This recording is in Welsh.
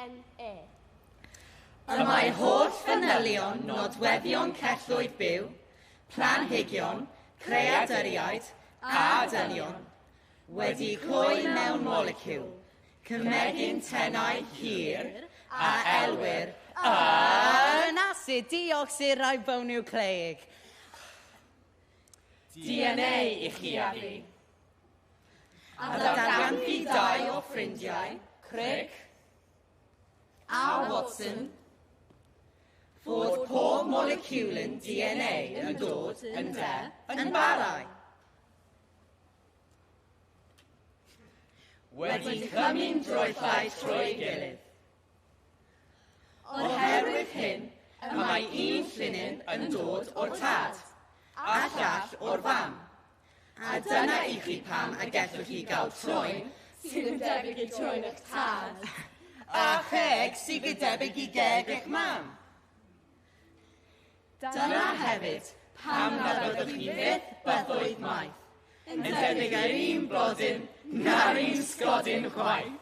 DNA. Y mae holl fanylion nodweddion cellwyd byw, planhigion, creaduriaid a dynion wedi cloi mewn moleciwl, cymegin tenau hir a elwyr yn asid deoxyribonucleic. DNA I chi a fi. A ddarganfu dau o ffrindiau, Crick a Watson, fod pob moleciwlyn DNA yn dod yn barau. Wedi clymu'n droethau trwy gilydd. Oherwydd hyn, y mae un llinyn yn dod o'r tad, a llall o'r fam. A dyna I chi pam y gellwch chi gael troen sydd yn debyg I troen eich tad. a cheg sydd yn debyg I geg eich mam. Dyna hefyd pam nad oeddech chi fyth byddwyd maith, yn debyg ar un blodyn na'r un sgodyn chwaith.